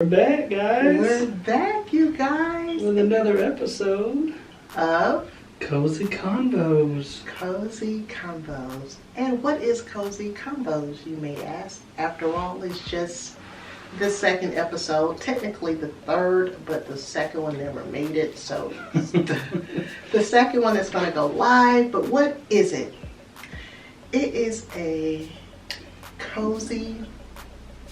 We're back, guys. We're back, you guys. With another episode of Cozy Convos. Cozy Convos. And what is Cozy Convos, you may ask? After all, it's just the second episode. Technically the third, but the second one never made it. So the second one is going to go live. But what is it? It is a cozy,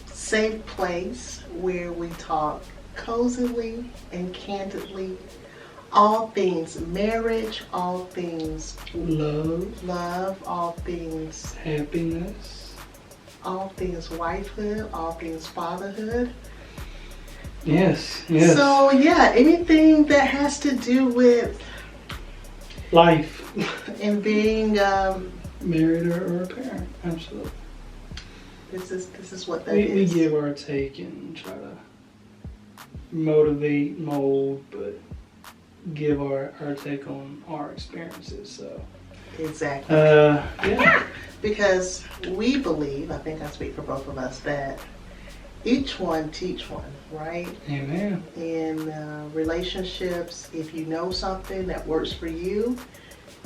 safe place where we talk cozily and candidly all things marriage, all things love, all things happiness, all things wifehood, all things fatherhood. Yes. So yeah, anything that has to do with life and being married or a parent. Absolutely. This is what that is. We give our take and try to motivate, mold, but give our take on our experiences. So exactly. Yeah. Because we believe, I think I speak for both of us, that each one teach one, right? Amen. In relationships, if you know something that works for you,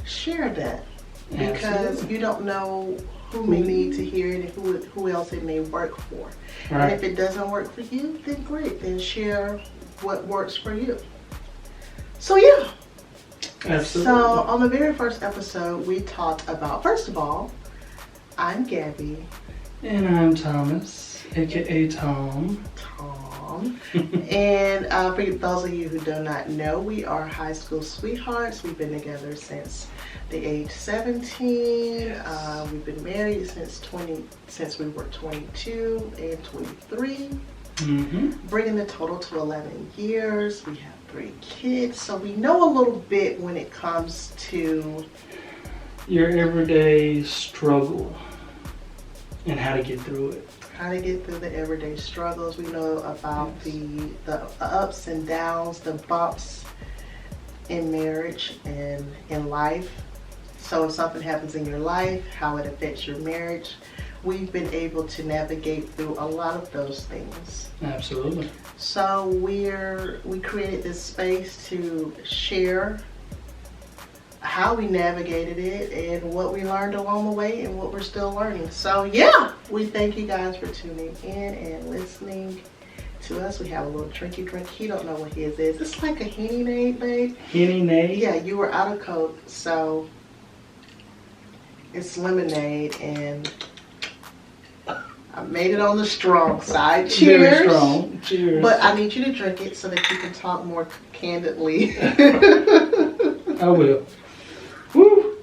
share that. Because Absolutely. you don't know who may need to hear it and who else it may work for. Right. And if it doesn't work for you, then great. Then share what works for you. So yeah. Absolutely. So on the very first episode, we talked about, first of all, I'm Gabby. And I'm Thomas, aka Tom. And for those of you who do not know, we are high school sweethearts. We've been together since the age 17. Yes. We've been married since we were 22 and 23. Mm-hmm. Bringing the total to 11 years. We have 3 kids, so we know a little bit when it comes to your everyday struggle and how to get through it. How to get through the everyday struggles. We know about the ups and downs, the bumps in marriage and in life. So if something happens in your life, how it affects your marriage. We've been able to navigate through a lot of those things. Absolutely. So we created this space to share how we navigated it and what we learned along the way and what we're still learning. So yeah, we thank you guys for tuning in and listening to us. We have a little drinky drink. He don't know what his is. It's like a Henny-Nade, babe. Henny-Nade? Yeah, you were out of Coke, so it's lemonade, and I made it on the strong side. Cheers. Very strong. Cheers. But I need you to drink it so that you can talk more candidly. I will. Woo!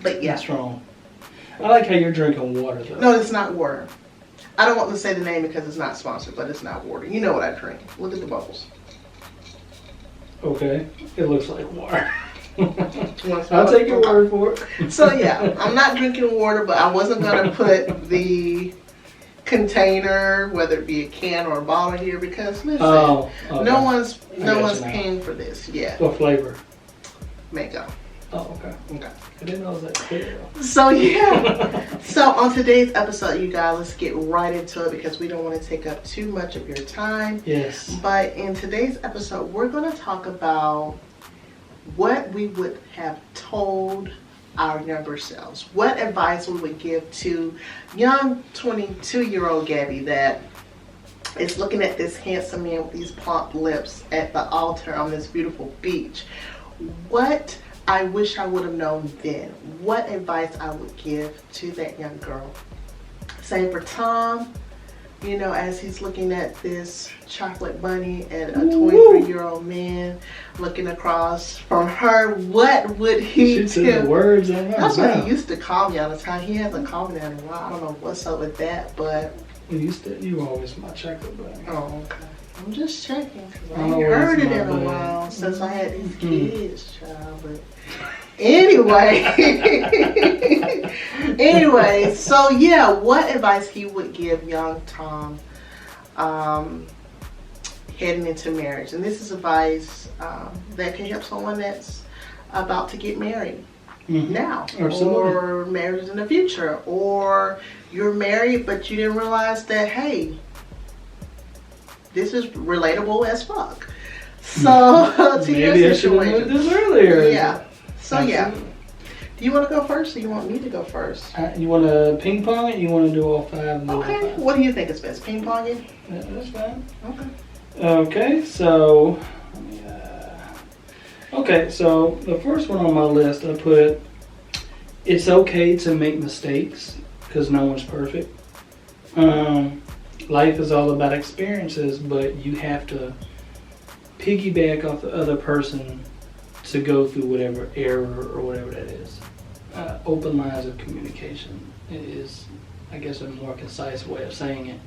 But yeah. That's strong. I like how you're drinking water, though. No, it's not water. I don't want to say the name because it's not sponsored, but it's not water. You know what I drink. Look at the bubbles. Okay. It looks like water. I'll I'll take your word for it. So yeah, I'm not drinking water, but I wasn't going to put the container, whether it be a can or a bottle here, because listen, okay. no one's now. paying for this yet. What flavor? Mango. Oh, okay. Okay. I didn't know it was that clear. So yeah. So on today's episode, you guys, let's get right into it because we don't want to take up too much of your time. Yes. But in today's episode, we're going to talk about what we would have told our younger selves. What advice we would give to young 22-year-old Gabby that is looking at this handsome man with these plump lips at the altar on this beautiful beach. What I wish I would have known then. What advice I would give to that young girl. Same for Tom. You know, as he's looking at this chocolate bunny and a 23-year-old man looking across from her, what would he do? The words out. That's what he used to call me all the time. He hasn't called me that in a while. I don't know what's up with that, but You were always my chocolate bunny. oh, okay. I'm just checking because I ain't heard it in a while since I had these kids, child. But anyway, so yeah, what advice he would give young Tom heading into marriage? And this is advice that can help someone that's about to get married. Now. Absolutely. Or marriage in the future. Or you're married but you didn't realize that, hey, this is relatable as fuck. So to Maybe your I should have situation. moved this earlier. Yeah. So yeah. Absolutely. Do you want to go first, or you want me to go first? You want to ping pong it? You want to do all 5? And do all Okay. 5? What do you think is best? Ping ponging? Yeah, that's fine. Okay. Okay, so so the first one on my list, I put, it's okay to make mistakes because no one's perfect. Life is all about experiences, but you have to piggyback off the other person to go through whatever error or whatever that is. Open lines of communication is, I guess, a more concise way of saying it.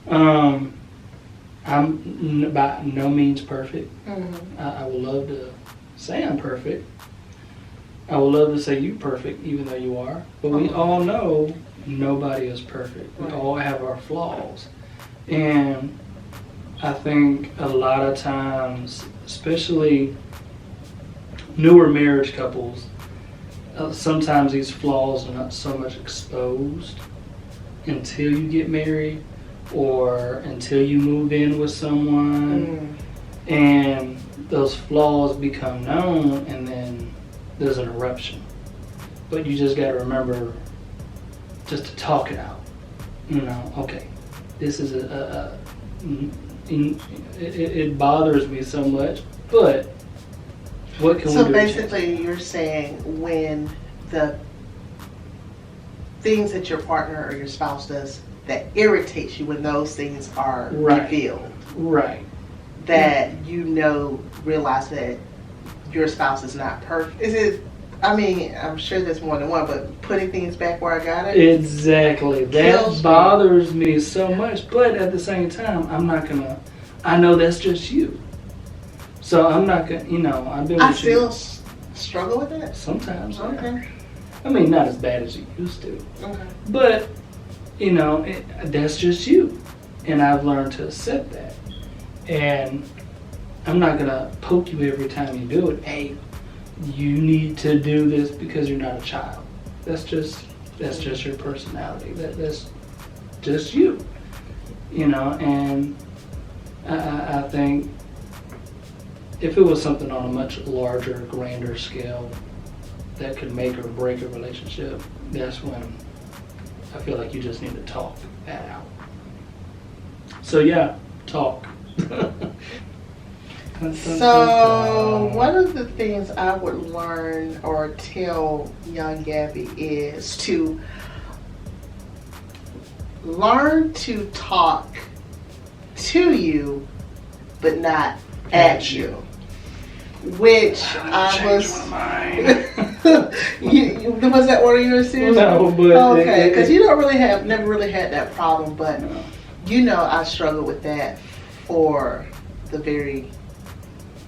I'm by no means perfect. Mm-hmm. I would love to say I'm perfect. I would love to say you're perfect, even though you are. But we all know nobody is perfect. We all have our flaws. And I think a lot of times, especially newer marriage couples, sometimes these flaws are not so much exposed until you get married or until you move in with someone. And those flaws become known, and then there's an eruption. But you just got to remember just to talk it out. You know, okay, this is it bothers me so much, but what can we do? So basically, you're saying when the things that your partner or your spouse does that irritates you, when those things are revealed, right? That realize that your spouse is not perfect. Is it? I mean, I'm sure there's more than one, but putting things back where I got it. Exactly. That bothers me so much, but at the same time, I'm not gonna. I know that's just you, so I'm not gonna. You know, I've been. I still struggle with that sometimes. Okay. Yeah. I mean, not as bad as you used to. Okay. But you know, that's just you, and I've learned to accept that. And I'm not gonna poke you every time you do it. Hey, you need to do this because you're not a child. That's just your personality. That's just you. You know, and I think if it was something on a much larger, grander scale that could make or break a relationship, that's when I feel like you just need to talk that out. So yeah, talk. So one of the things I would learn or tell young Gabby is to learn to talk to you, but not at you. Which I was. Was that one of yours? No, but okay, because you never really had that problem, but I struggled with that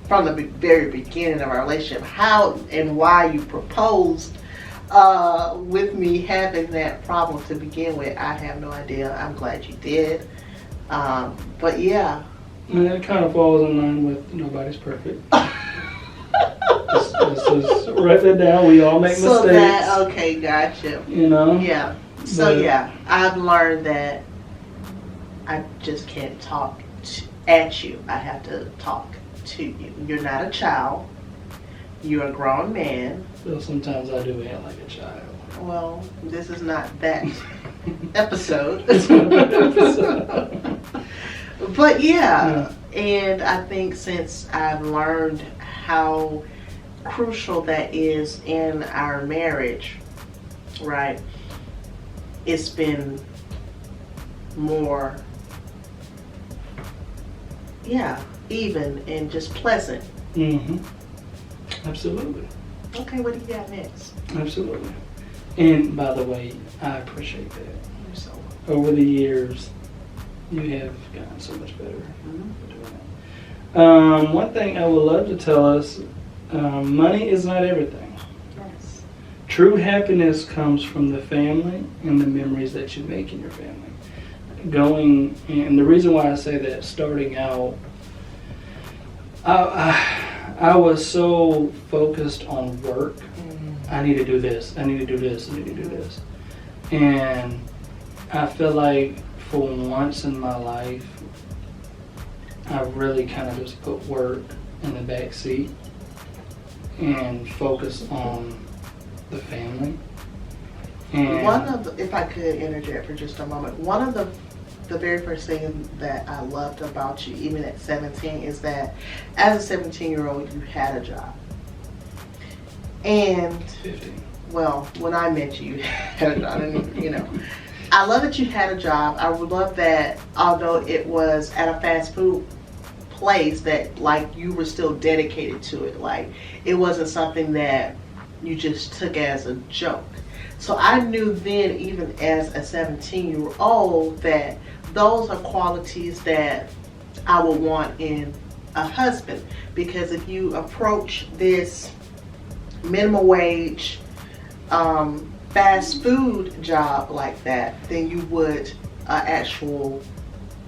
from the very beginning of our relationship. How and why you proposed with me having that problem to begin with, I have no idea. I'm glad you did. But yeah. It kind of falls in line with nobody's perfect. Let's just write that down. We all make mistakes. Okay, gotcha. You know? Yeah. So yeah, I've learned that I just can't talk at you. I have to talk to you. You're not a child. You're a grown man. Well, sometimes I do act like a child. Well, this is not that episode. But yeah, and I think since I've learned how crucial that is in our marriage, right, it's been more, even and just pleasant. Mm-hmm. Absolutely. Okay, what do you got next? Absolutely. And by the way, I appreciate that. You're so over the years, you have gotten so much better for doing that. One thing I would love to tell us, money is not everything. Yes. True happiness comes from the family and the memories that you make in your family. And the reason why I say that, starting out, I was so focused on work. I need to do this, I need to do this, I need to do this. And I feel like for once in my life, I really kind of just put work in the back seat and focus on the family. And if I could interject for just a moment, one of the very first thing that I loved about you, even at 17, is that as a 17-year-old, you had a job. And 15. Well, when I met you, you had a job. And, I love that you had a job. I would love that, although it was at a fast food place, that like you were still dedicated to it. Like it wasn't something that you just took as a joke. So I knew then, even as a 17-year-old, that those are qualities that I would want in a husband. Because if you approach this minimum wage, fast food job like that, then you would actual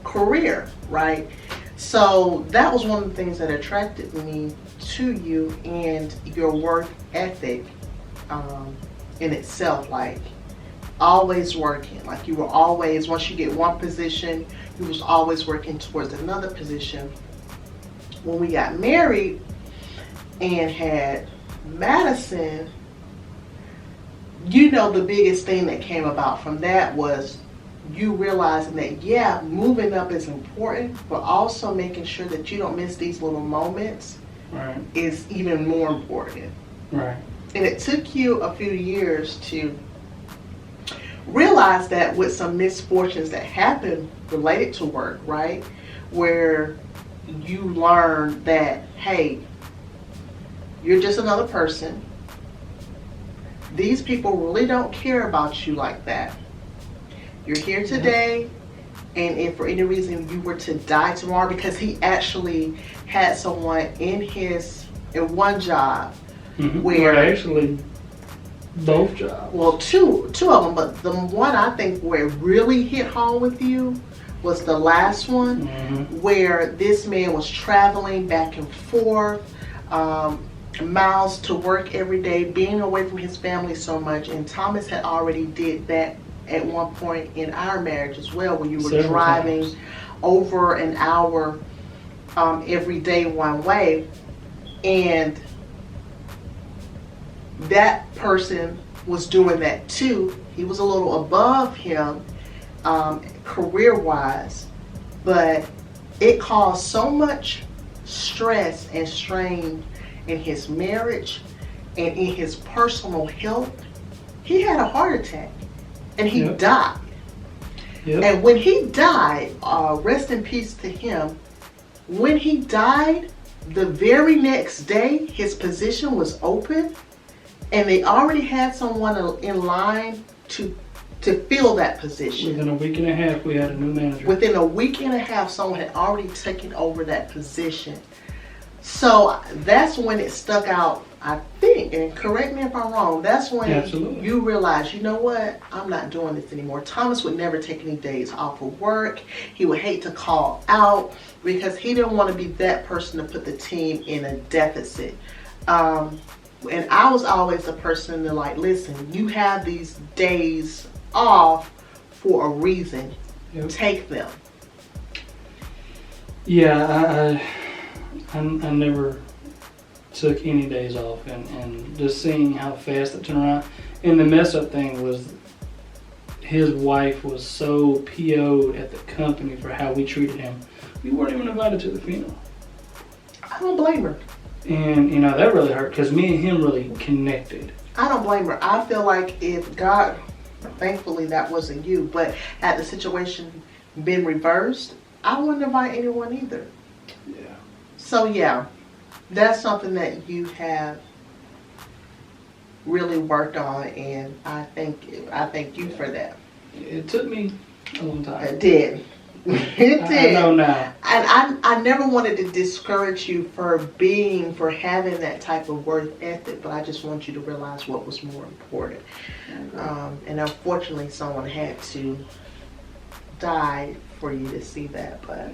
career, right? So that was one of the things that attracted me to you, and your work ethic in itself, like always working. Like you were always, once you get one position, you was always working towards another position. When we got married and had Madison, the biggest thing that came about from that was you realizing that, yeah, moving up is important, but also making sure that you don't miss these little moments is even more important. Right. And it took you a few years to realize that, with some misfortunes that happened related to work, right? Where you learned that, hey, you're just another person. These people really don't care about you like that. You're here today, and if for any reason you were to die tomorrow, because he actually had someone in one job where actually both jobs. Well, two of them, but the one I think where it really hit home with you was the last one, where this man was traveling back and forth, miles to work every day, being away from his family so much. And Thomas had already did that at one point in our marriage as well, where you were Several driving times. over an hour every day one way. And that person was doing that too. He was a little above him career-wise, but it caused so much stress and strain in his marriage and in his personal health. He had a heart attack and he died. And when he died, rest in peace to him, when he died, the very next day his position was open, and they already had someone in line to fill that position. Within a week and a half, we had a new manager. Within a week and a half, someone had already taken over that position. So that's when it stuck out, I think, and correct me if I'm wrong, that's when you realize, you know what, I'm not doing this anymore. Thomas would never take any days off of work. He would hate to call out because he didn't want to be that person to put the team in a deficit. And I was always the person to like, listen, you have these days off for a reason. Take them. Yeah, I never took any days off, and just seeing how fast it turned around. And the mess up thing was his wife was so PO'd at the company for how we treated him. We weren't even invited to the funeral. I don't blame her. And that really hurt because me and him really connected. I don't blame her. I feel like if God, thankfully that wasn't you, but had the situation been reversed, I wouldn't invite anyone either. Yeah. So yeah, that's something that you have really worked on, and I thank you for that. It took me a long time. It did. It did. I know now. And I never wanted to discourage you for having that type of work ethic, but I just want you to realize what was more important. And unfortunately, someone had to die for you to see that. But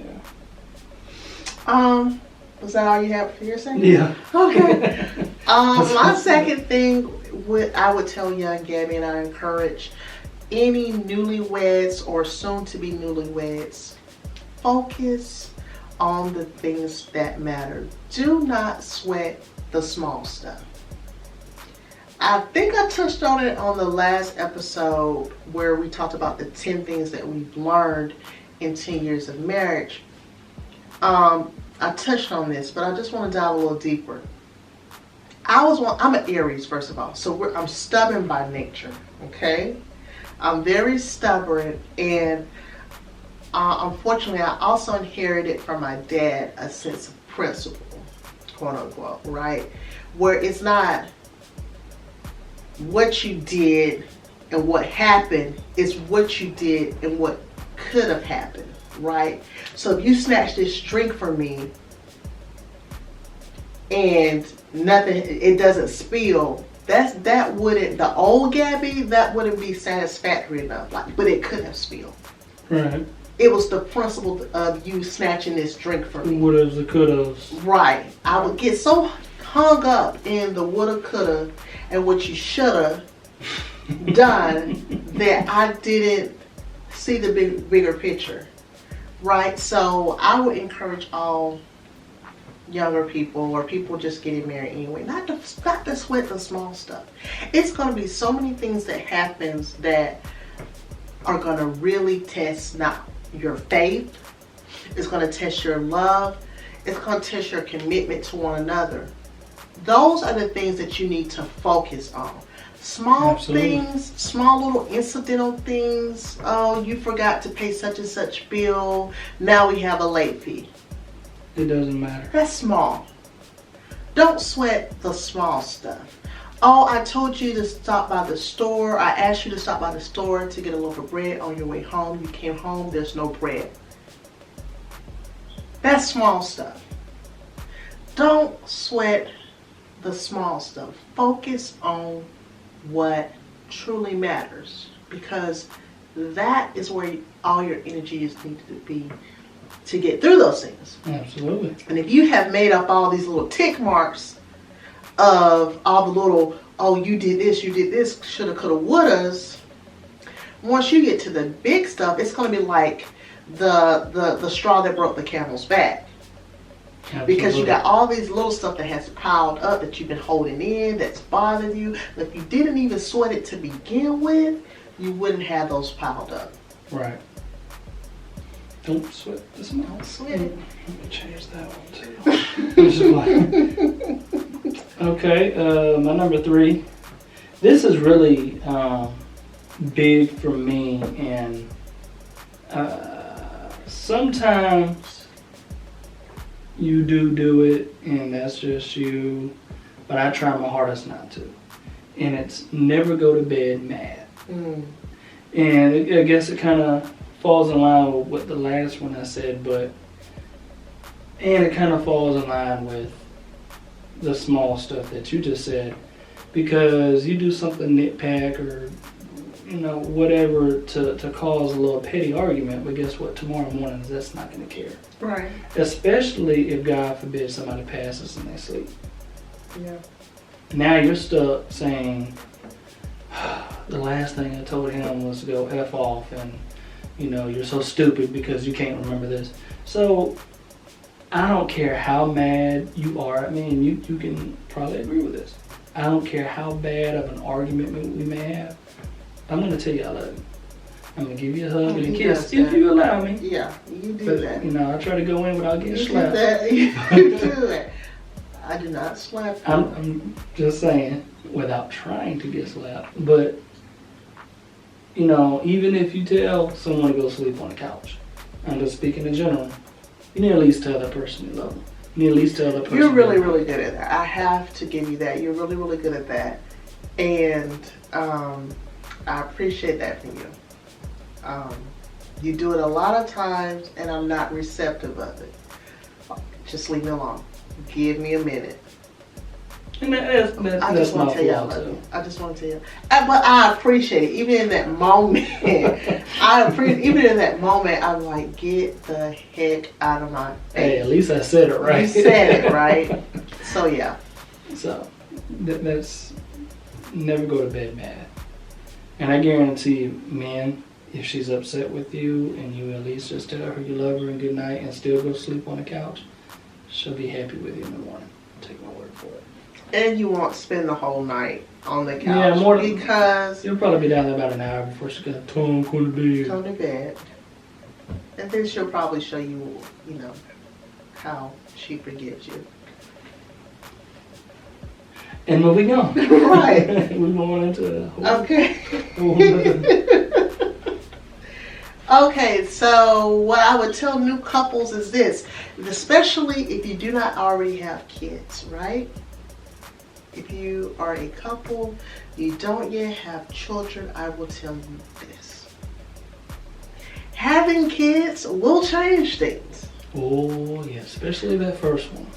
was that all you have for your second? Yeah. Okay. My second thing I would tell young Gabby, and I encourage any newlyweds or soon to be newlyweds, focus on the things that matter. Do not sweat the small stuff. I think I touched on it on the last episode where we talked about the 10 things that we've learned in 10 years of marriage. I touched on this, but I just want to dive a little deeper. I'm an Aries, first of all, so I'm stubborn by nature, okay? I'm very stubborn, and unfortunately, I also inherited from my dad a sense of principle, quote unquote, right? Where it's not what you did and what happened, it's what you did and what could have happened, right? So if you snatch this drink from me and nothing, it doesn't spill, that wouldn't, the old Gabby, that wouldn't be satisfactory enough, like, but it could have spilled. Right. It was the principle of you snatching this drink from me. Would'ves and could'ves. Right. I would get so hung up in the woulda, coulda, and what you shoulda done that I didn't see the bigger picture. Right? So I would encourage all younger people or people just getting married anyway, not to sweat the small stuff. It's going to be so many things that happens that are going to really test not your faith. It's going to test your love. It's going to test your commitment to one another. Those are the things that you need to focus on. Small Absolutely. things, small little incidental things. Oh, you forgot to pay such and such bill. Now we have a late fee. It doesn't matter. That's small. Don't sweat the small stuff. Oh, I told you to stop by the store. I asked you to stop by the store to get a loaf of bread on your way home. You came home, there's no bread. That's small stuff. Don't sweat the small stuff. Focus on what truly matters, because that is where all your energy is needed to be to get through those things. Absolutely. And if you have made up all these little tick marks of all the little, oh, you did this, shoulda, coulda, wouldas, once you get to the big stuff, it's going to be like the straw that broke the camel's back. Absolutely. Because you got all these little stuff that has piled up that you've been holding in, that's bothered you. If you didn't even sweat it to begin with, you wouldn't have those piled up. Right. Don't sweat the small. Don't sweat it. Let me change that one too. Okay, my number 3. This is really big for me, and sometimes you do it, and that's just you, but I try my hardest not to. And it's never go to bed mad. Mm. And I guess it kind of falls in line with what the last one I said, and it kind of falls in line with the small stuff that you just said, because you do something nitpick or whatever to cause a little petty argument, but guess what? Tomorrow morning, that's not going to care. Right. Especially if, God forbid, somebody passes and they sleep. Yeah. Now you're stuck saying, the last thing I told him was to go F off, and you're so stupid because you can't remember this. So I don't care how mad you are at me, and you can probably agree with this. I don't care how bad of an argument we may have. I'm going to tell you I love you. I'm going to give you a hug and a kiss if you allow me. Yeah, you do that. I try to go in without getting You slapped. do that. You do that. I do not slap you. I'm just saying, without trying to get slapped. But, even if you tell someone to go sleep on the couch, I'm just speaking in general, you need to at least tell that person you love them. You need to at least tell that person. You're really, really good at that. I have to give you that. You're really, really good at that. And I appreciate that from you. You do it a lot of times, and I'm not receptive of it. Just leave me alone. Give me a minute. And I just want to tell you I love you. I just want to tell you. But I appreciate it. Even in that moment, even in that moment, I'm like, get the heck out of my face. Hey, at least I said it right. You said it right. So yeah. So that's never go to bed mad. And I guarantee you, men, if she's upset with you and you at least just tell her you love her and good night and still go sleep on the couch, she'll be happy with you in the morning. Take my word for it. And you won't spend the whole night on the couch. Yeah, more because you'll probably be down there about an hour before she's gonna go to bed. Go to bed. And then she'll probably show you, how she forgets you. And moving on. Right. We're going into Okay. Okay, so what I would tell new couples is this, especially if you do not already have kids, right? If you are a couple, you don't yet have children, I will tell you this. Having kids will change things. Oh, yeah, especially that first one.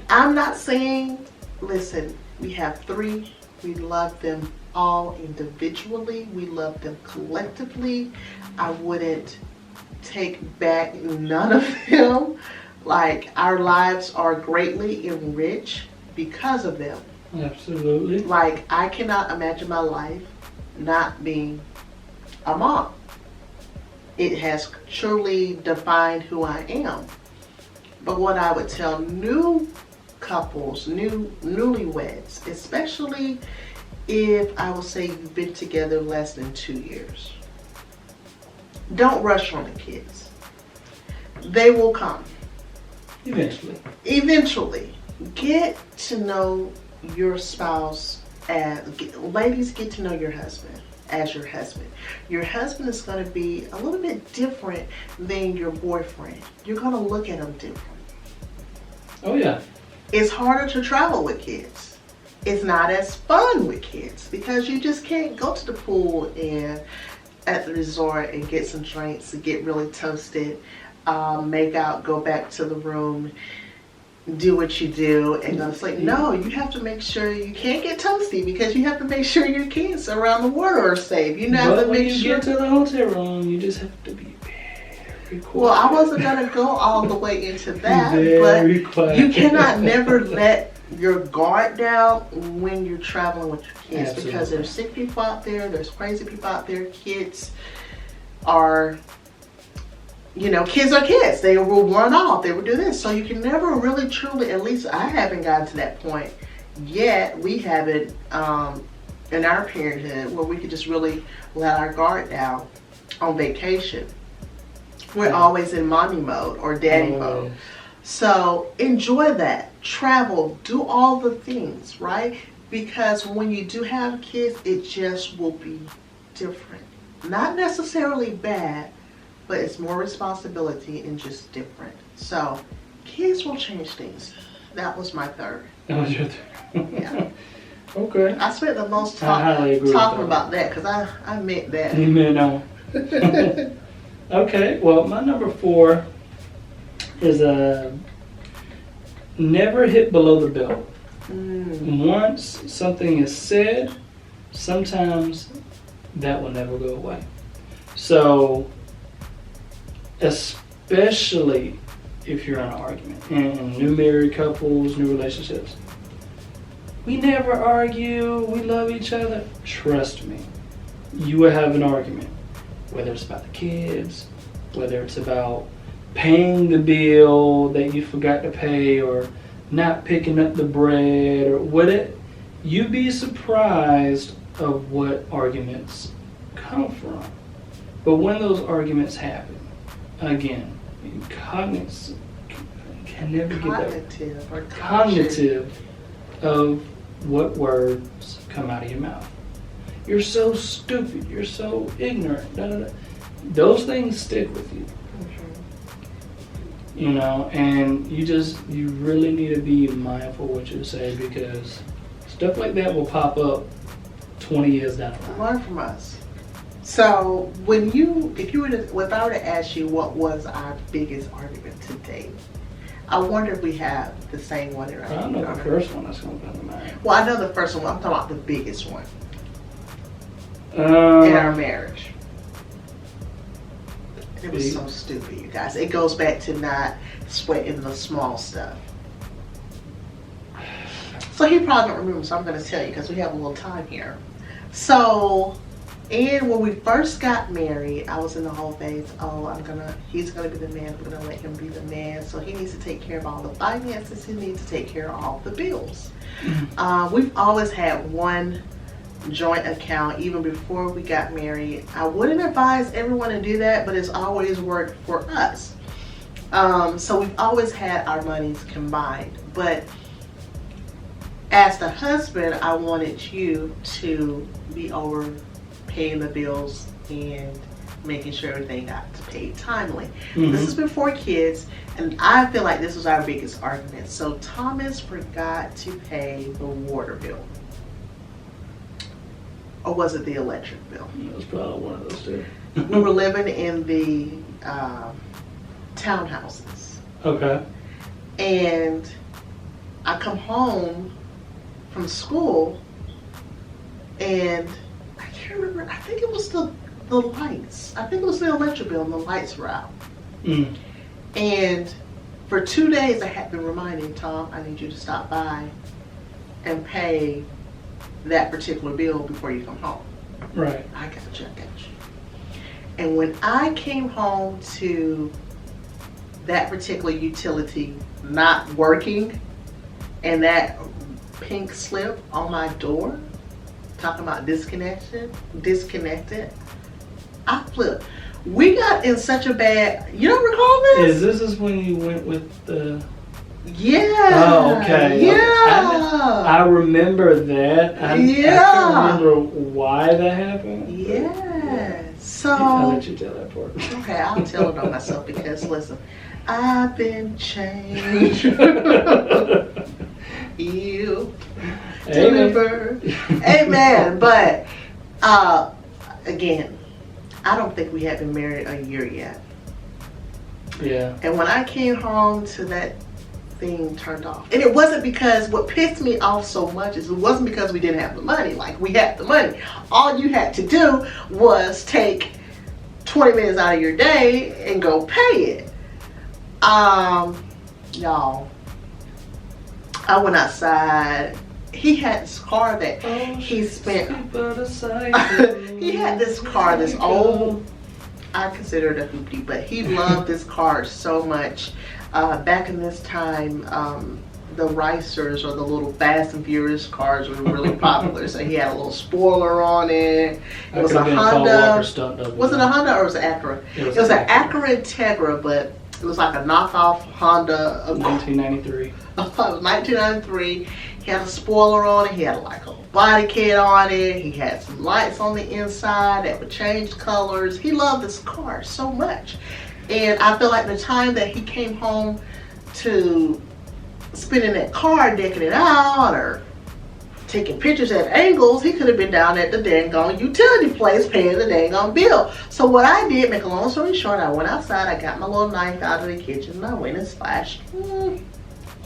I'm not saying, listen, we have 3. We love them all individually. We love them collectively. I wouldn't take back none of them. Like, our lives are greatly enriched because of them. Absolutely. Like, I cannot imagine my life not being a mom. It has truly defined who I am. But what I would tell new couples, newlyweds, especially if I would say you've been together less than 2 years, don't rush on the kids. They will come. Eventually. Eventually. Get to know your spouse ladies, get to know your husband as your husband. Your husband is going to be a little bit different than your boyfriend. You're going to look at him different. Oh, yeah. It's harder to travel with kids. It's not as fun with kids because you just can't go to the pool and at the resort and get some drinks and get really toasted, make out, go back to the room, do what you do, and go to sleep. No, you have to make sure you can't get toasty because you have to make sure your kids around the water are safe. You have to make sure. When you get to the hotel room, you just have to be very quiet. Well, I wasn't gonna go all the way into that, very but quiet. you cannot never let your guard down when you're traveling with your kids. Absolutely. Because there's sick people out there, there's crazy people out there. Kids are kids. They will run off. They will do this. So you can never really truly, at least I haven't gotten to that point yet. We haven't in our parenthood where we could just really let our guard down on vacation. We're always in mommy mode or daddy mode. So enjoy that. Travel. Do all the things, right? Because when you do have kids, it just will be different. Not necessarily bad, but it's more responsibility and just different. So, kids will change things. That was my third. That was your third. Yeah. Okay. I spent the most talking about that because I meant that. You meant no. Okay. Well, my number 4 is never hit below the belt. Once something is said, sometimes that will never go away. So, especially if you're in an argument, and new married couples, new relationships, we never argue, we love each other. Trust me, you will have an argument, whether it's about the kids, whether it's about paying the bill that you forgot to pay, or not picking up the bread, or whatever. You'd be surprised of what arguments come from. But when those arguments happen, again, cognitive of what words come out of your mouth. You're so stupid. You're so ignorant. Da, da, da. Those things stick with you. And you really need to be mindful what you say, because stuff like that will pop up 20 years down the line. Learn from us. So if I were to ask you what was our biggest argument to date, I wonder if we have the same one. I don't know the first one that's going to come to mind. Well, I know the first one. I'm talking about the biggest one in our marriage. It was so stupid, you guys. It goes back to not sweating the small stuff. So he probably don't remember, so I'm going to tell you because we have a little time here. So And when we first got married, I was in the whole phase, he's gonna be the man, we're gonna let him be the man. So he needs to take care of all the finances, he needs to take care of all the bills. We've always had one joint account even before we got married. I wouldn't advise everyone to do that, but it's always worked for us. So we've always had our monies combined. But as the husband, I wanted you to be over paying the bills and making sure everything got paid timely. This is before kids, and I feel like this was our biggest argument. So Thomas forgot to pay the water bill. Or was it the electric bill? It was probably one of those two. We were living in the townhouses. Okay. And I come home from school and I can't remember, I think it was the lights. I think it was the electric bill and the lights were out. And for 2 days I had been reminding Tom, I need you to stop by and pay that particular bill before you come home. Right. I got you. And when I came home to that particular utility not working and that pink slip on my door talking about disconnected, I flipped. We got in such a bad, you don't recall this? Is this when you went with the... Yeah. Oh, okay. Yeah. I remember that. I can't remember why that happened. Yeah. So. I'll let you tell that part. Okay, I'll tell it on myself because listen, I've been changed. You deliver. Amen. But again, I don't think we had been married a year yet. Yeah. And when I came home to that thing turned off. And it wasn't because, what pissed me off so much is it wasn't because we didn't have the money. Like, we had the money. All you had to do was take 20 minutes out of your day and go pay it. Y'all, I went outside. He had this car that he spent. He had this car, this old, I consider it a hoopty, but he loved this car so much. Back in this time, the racers or the little Fast and Furious cars were really popular. So he had a little spoiler on it. It was a Honda. Was it a Honda or was it Acura? It was an Acura Integra, but it was like a knockoff Honda. 1993. It was 1993. He had a spoiler on it. He had like a body kit on it. He had some lights on the inside that would change colors. He loved this car so much. And I feel like the time that he came home to spend in that car decking it out or taking pictures at angles, he could have been down at the dang on utility place paying the dang on bill. So what I did, make a long story short, I went outside, I got my little knife out of the kitchen, and I went and slashed.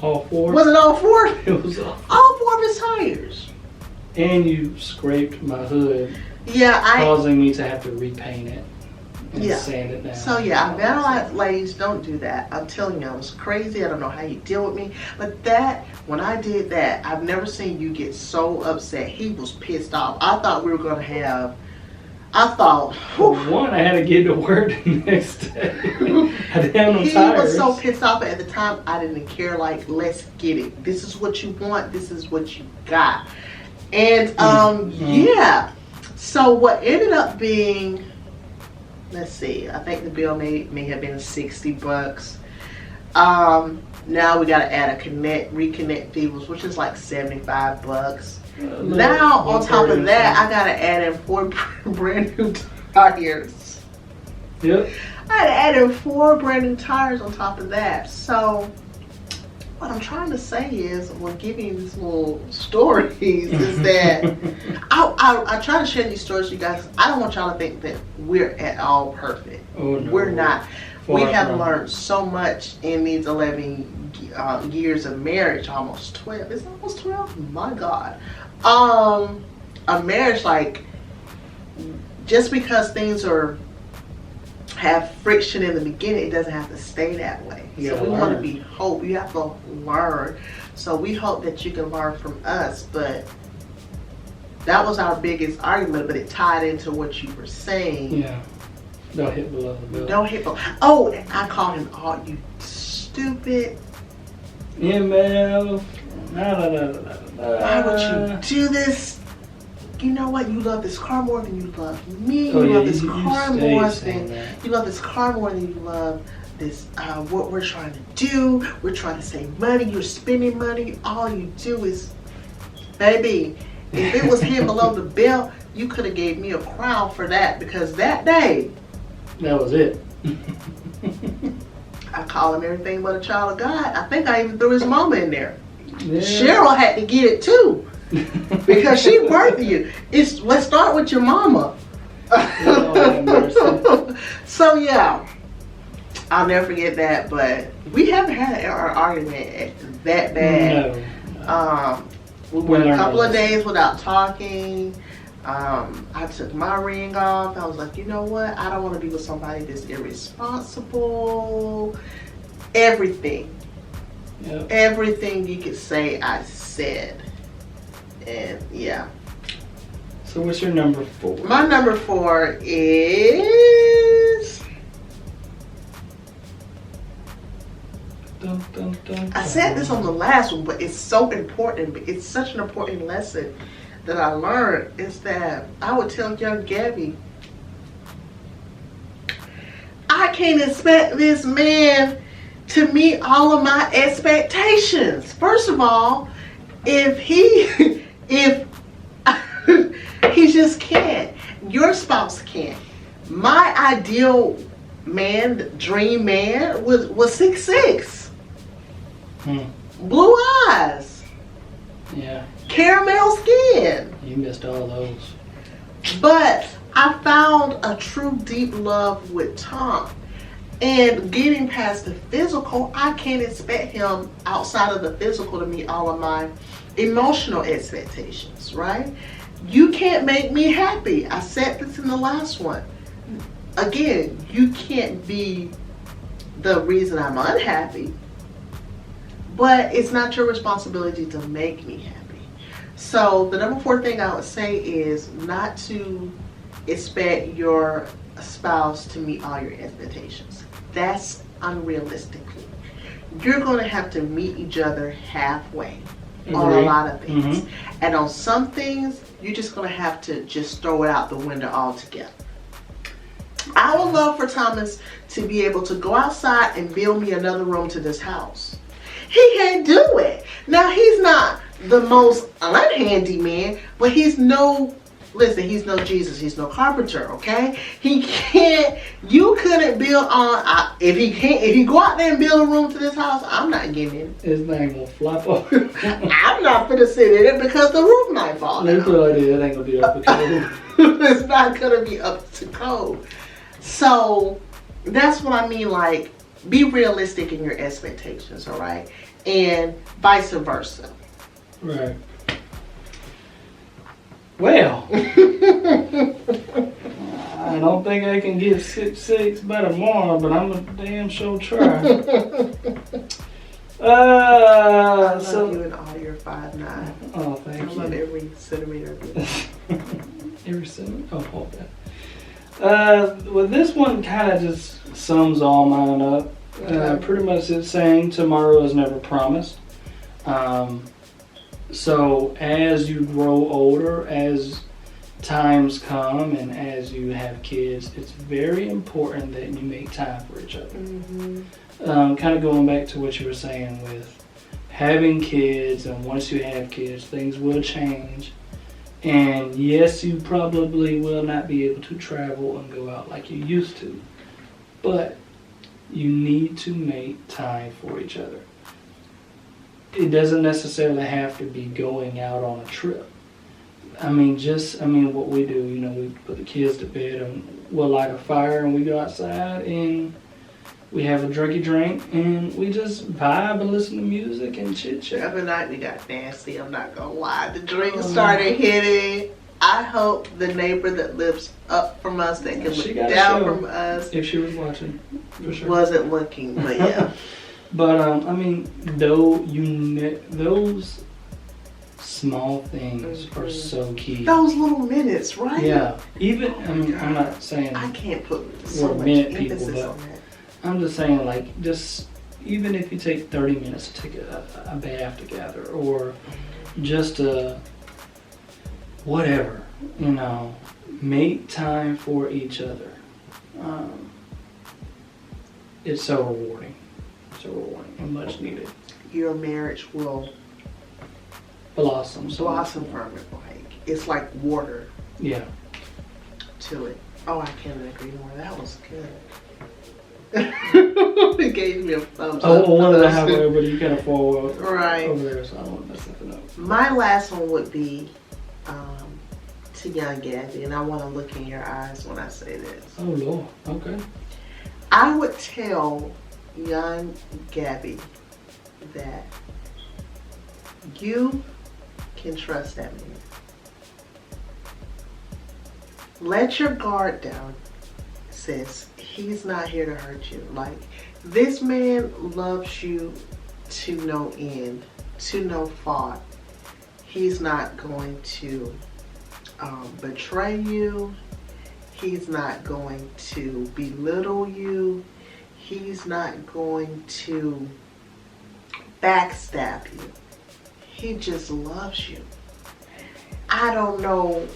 All four? Was it all four? It was all four of his tires. And you scraped my hood, causing me to have to repaint it. And sand it down. So yeah, vandalized ladies, don't do that. I'm telling you, I was crazy. I don't know how you deal with me. But that, when I did that, I've never seen you get so upset. He was pissed off. I thought we were going to have, For one, I had to get to work the next day. I didn't have no tires. He was so pissed off, but at the time, I didn't care. Like, let's get it. This is what you want. This is what you got. And yeah. So what ended up being, let's see, I think the bill may have been $60. Now we got to add a reconnect fee, which is like $75. Now on top of that, I got to add in 4 brand new tires. Yep. I had to add in 4 brand new tires on top of that. So what I'm trying to say is, we're giving these little stories, is that I try to share these stories with you guys. I don't want y'all to think that we're at all perfect. Oh, no. We're not. We have learned so much in these 11 years of marriage, almost 12. It's almost 12? My God. A marriage, like, just because things have friction in the beginning, it doesn't have to stay that way. So we want to be hope. You have to learn. So we hope that you can learn from us, but That was our biggest argument, but it tied into what you were saying. Yeah. Don't hit below the belt. Don't hit below. Oh, and I called him, "Oh, you stupid. ML. Why would you do this? You know what? You love this car more than you love me. Oh, You yeah, love this you car stay more saying than that. you love this car more than you love this. What we're trying to do. We're trying to save money. You're spending money. All you do is, baby. If it was him below the belt, you could have gave me a crown for that, because that day That was it. I call him everything but a child of God. I think I even threw his mama in there. Yeah. Cheryl had to get it too, because she birthed you. Let's start with your mama. Lord have mercy. So yeah, I'll never forget that. But we haven't had an argument that bad. No. We went a couple of days without talking. I took my ring off. I was like, you know what? I don't want to be with somebody that's irresponsible. Everything. Yep. Everything you could say, I said. And yeah. So what's your number 4? My number 4 is... Dun, dun, dun, I said this on the last one, but it's so important. It's such an important lesson that I learned, is that I would tell young Gabby, I can't expect this man to meet all of my expectations. First of all, if he just can't. Your spouse can't. My ideal man, the dream man, was 6'6". Blue eyes. Yeah. Caramel skin. You missed all those. But I found a true deep love with Tom. And getting past the physical, I can't expect him outside of the physical to meet all of my emotional expectations, right? You can't make me happy. I said this in the last one. Again, you can't be the reason I'm unhappy, but it's not your responsibility to make me happy. So the number 4 thing I would say is not to expect your spouse to meet all your expectations. That's unrealistic. You're going to have to meet each other halfway on a lot of things. And on some things, you're just going to have to just throw it out the window altogether. I would love for Thomas to be able to go outside and build me another room to this house. He can't do it. Now, he's not the most unhandy man, but he's no Jesus, he's no carpenter, okay? He can't, you couldn't build on, if he go out there and build a room to this house, I'm not getting in it. His thing gonna flop over. I'm not gonna sit in it because the roof might fall down. It ain't gonna be up to code. It's not gonna be up to code. So, that's what I mean, like, be realistic in your expectations, all right? And vice versa. Right. Well, I don't think I can get 6'6" by tomorrow, but I'm a damn sure try. I love you in all your 5'9". Oh, thank you. I love every centimeter of you. Every centimeter? Oh, hold that. Well, this one kind of just sums all mine up. Pretty much it's saying tomorrow is never promised. So as you grow older, as times come and as you have kids, it's very important that you make time for each other. Kind of going back to what you were saying with having kids, and once you have kids, things will change. And yes, you probably will not be able to travel and go out like you used to, but you need to make time for each other. It doesn't necessarily have to be going out on a trip. I mean, what we do, we put the kids to bed and we'll light a fire and we go outside and we have a drink and we just vibe and listen to music and chit chat. The other night we got nasty, I'm not gonna lie. The drink started hitting. I hope the neighbor that lives up from us, that can look down from us, if she was watching, for sure, wasn't looking, but yeah. But those small things are so key. Those little minutes, right? Yeah. Even, I'm not saying I can't put so we're much minute people, emphasis but on that. I'm just saying, like, just even if you take 30 minutes to take a bath together, or just whatever, you know, make time for each other. It's so rewarding. So rewarding and much needed. Your marriage will Blossom. blossom from it. Like, it's like water Yeah. to it. Oh, I can't agree more. That was good. It gave me a thumbs I up. wanted to have it, but you kind of fall Right. over there, so I don't want to mess something up. My last one would be to young Gabby, and I want to look in your eyes when I say this. Oh, Lord. Okay. I would tell young Gabby that you can trust that man. Let your guard down, sis. He's not here to hurt you. Like, this man loves you to no end, to no fault. He's not going to betray you. He's not going to belittle you. He's not going to backstab you. He just loves you. I don't know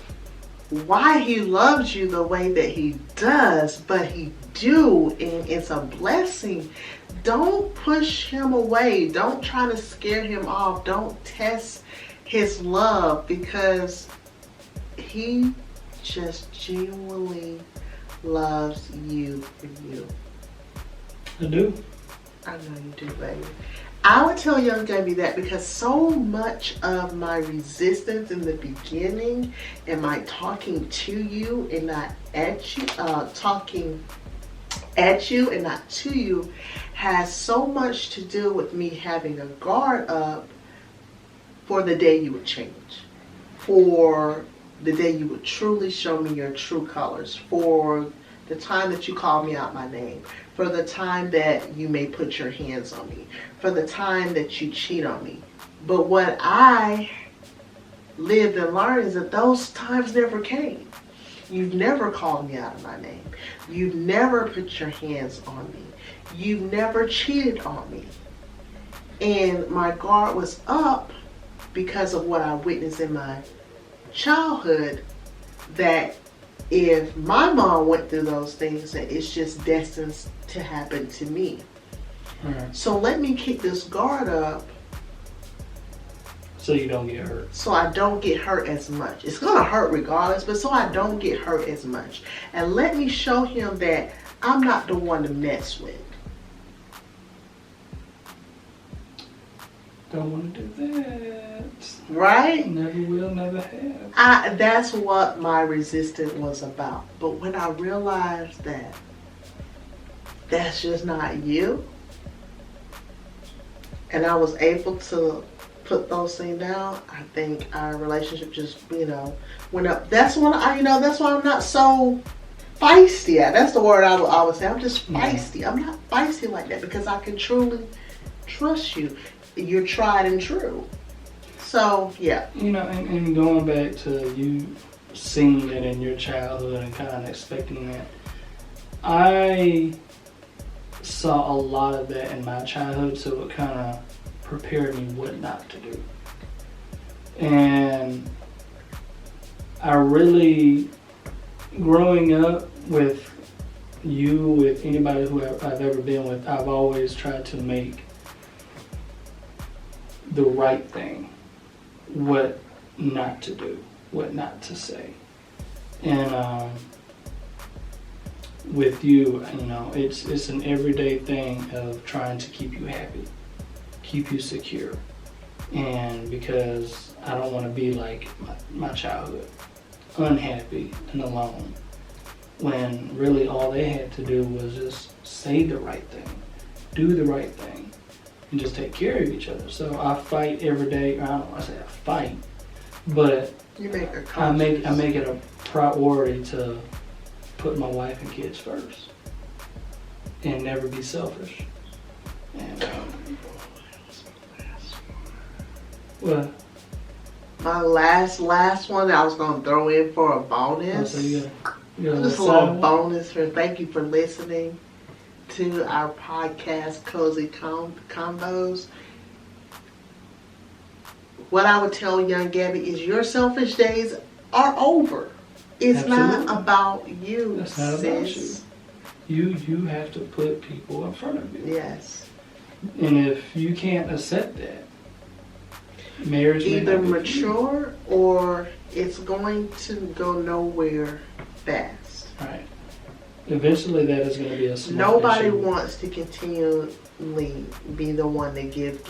why he loves you the way that he does, but he do, and it's a blessing. Don't push him away. Don't try to scare him off. Don't test his love, because he just genuinely loves you for you. I do. I know you do, baby. I would tell young Gabby that because so much of my resistance in the beginning and my talking to you and not at you, talking at you and not to you, has so much to do with me having a guard up for the day you would change, for the day you would truly show me your true colors, for the time that you call me out my name, for the time that you may put your hands on me, for the time that you cheat on me. But what I lived and learned is that those times never came. You've never called me out of my name. You've never put your hands on me. You've never cheated on me. And my guard was up because of what I witnessed in my childhood, that if my mom went through those things, that it's just destined to happen to me. Right. So let me keep this guard up So you don't get hurt. so I don't get hurt as much. It's gonna hurt regardless, but so I don't get hurt as much. And let me show him that I'm not the one to mess with. Don't want to do that. Right? Never will, never have. That's what my resistance was about. But when I realized that that's just not you, and I was able to put those things down, I think our relationship just, went up. That's when that's why I'm not so feisty. That's the word I would say. I'm just feisty. I'm not feisty like that because I can truly trust you. You're tried and true. So, yeah. And going back to you seeing it in your childhood and kind of expecting that, I saw a lot of that in my childhood, so it kind of prepared me what not to do. And I really, growing up with you, with anybody who I've ever been with, I've always tried to make the right thing, what not to do, what not to say. And with you, it's an everyday thing of trying to keep you happy, keep you secure. And because I don't want to be like my childhood, unhappy and alone, when really all they had to do was just say the right thing, do the right thing, and just take care of each other. So I fight every day. I don't want to say I fight, but You make a I make it a priority to put my wife and kids first and never be selfish. And what? My last one I was going to throw in for a bonus. So you got Just a little bonus for thank you for listening to our podcast, Cozy Convos. What I would tell young Gabby is your selfish days are over. It's Absolutely. not about you, That's not sis. about you. You have to put people in front of you. Yes. And if you can't accept that, marriage either mature or it's going to go nowhere fast. Right. Eventually that is going to be a small Nobody issue. wants to continually be the one to give.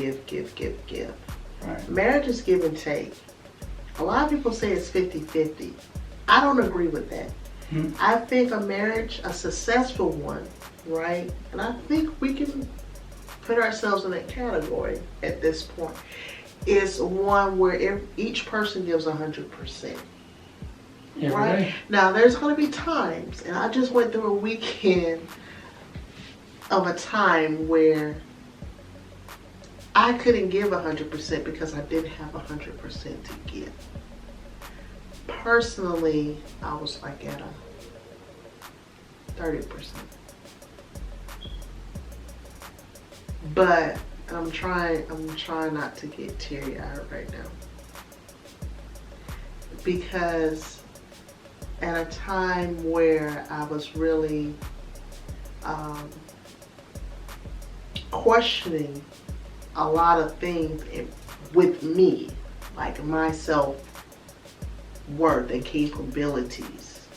Right. Marriage is give and take. A lot of people say it's 50-50. I don't agree with that. Hmm. I think a marriage, a successful one, right? And I think we can put ourselves in that category at this point, is one where each person gives 100%. Every day. Now, there's going to be times, and I just went through a weekend of a time where I couldn't give 100% because I didn't have 100% to give. Personally, I was like at a 30%. But I'm trying not to get teary-eyed right now. Because at a time where I was really questioning a lot of things with me, like my self-worth and capabilities.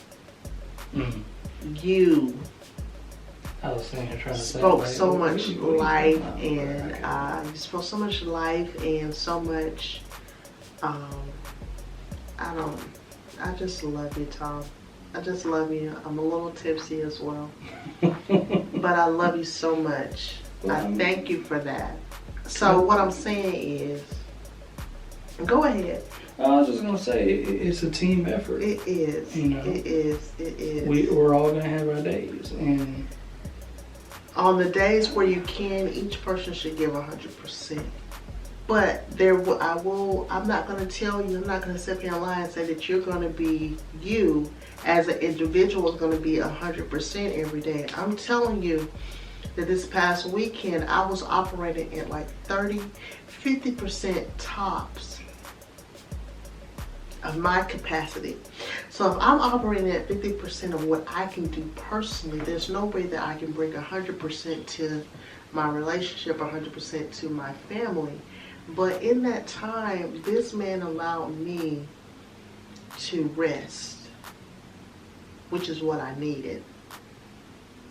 Mm-hmm. You I was sitting here trying to spoke so much life, and you spoke so much life and so much. I just love you, Tom. I just love you. I'm a little tipsy as well, but I love you so much. I thank you for that. So what I'm saying is, go ahead. I was just gonna say it's a team effort. It is. You know, it is. We're all gonna have our days, and on the days where you can, each person should give 100%. But I'm not going to tell you, I'm not going to sit here and lie and say that you're going to be, you as an individual is going to be 100% every day. I'm telling you that this past weekend, I was operating at like 50% tops of my capacity. So if I'm operating at 50% of what I can do personally, there's no way that I can bring 100% to my relationship, 100% to my family. But in that time, this man allowed me to rest, which is what I needed.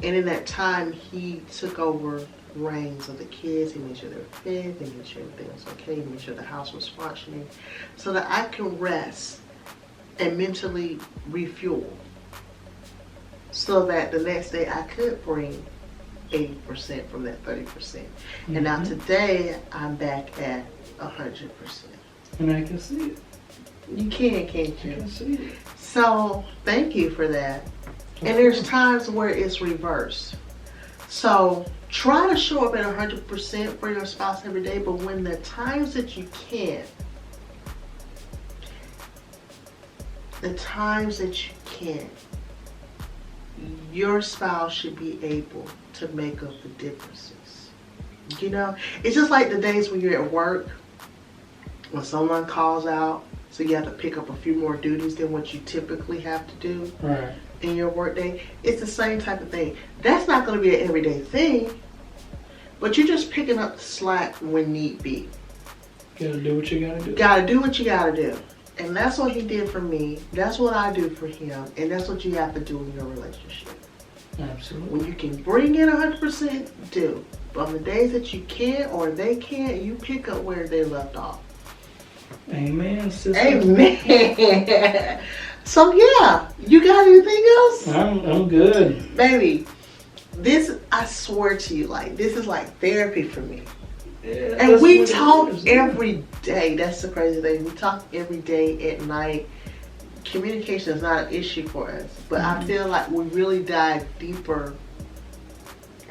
And in that time, he took over reins of the kids. He made sure they were fed, he made sure everything was okay, he made sure the house was functioning, so that I can rest and mentally refuel, so that the next day I could bring 80% from that 30%. Mm-hmm. And now today I'm back at 100%. And I can see it. You can, can't you? I can see it. So thank you for that. And there's times where it's reversed. So try to show up at 100% for your spouse every day, but when the times that you can't, your spouse should be able to make up the differences. You know, it's just like the days when you're at work, when someone calls out, so you have to pick up a few more duties than what you typically have to do in your work day. It's the same type of thing. That's not going to be an everyday thing, but you're just picking up the slack when need be. You gotta do what you gotta do. Gotta do what you gotta do. And that's what he did for me. That's what I do for him. And that's what you have to do in your relationship. Absolutely. When you can bring in 100%, do. But on the days that you can't or they can't, you pick up where they left off. Amen, sister. Amen. So yeah, you got anything else? I'm good. Baby, this, I swear to you, like, this is like therapy for me. Yeah, and we talk every day. That's the crazy thing. We talk every day at night. Communication is not an issue for us, but I feel like we really dive deeper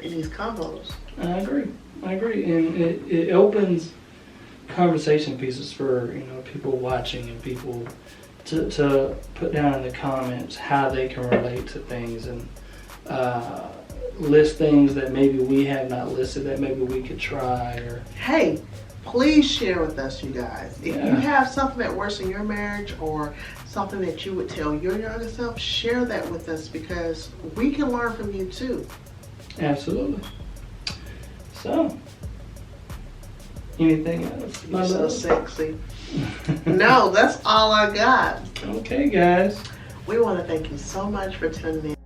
in these convos. I agree, and it opens conversation pieces for people watching and people to put down in the comments how they can relate to things and list things that maybe we have not listed that maybe we could try. Or hey, please share with us, you guys. If you have something that works in your marriage or something that you would tell your younger self, share that with us because we can learn from you too. Absolutely. So, anything else? You're so sexy. No, that's all I got. Okay, guys. We want to thank you so much for tuning in.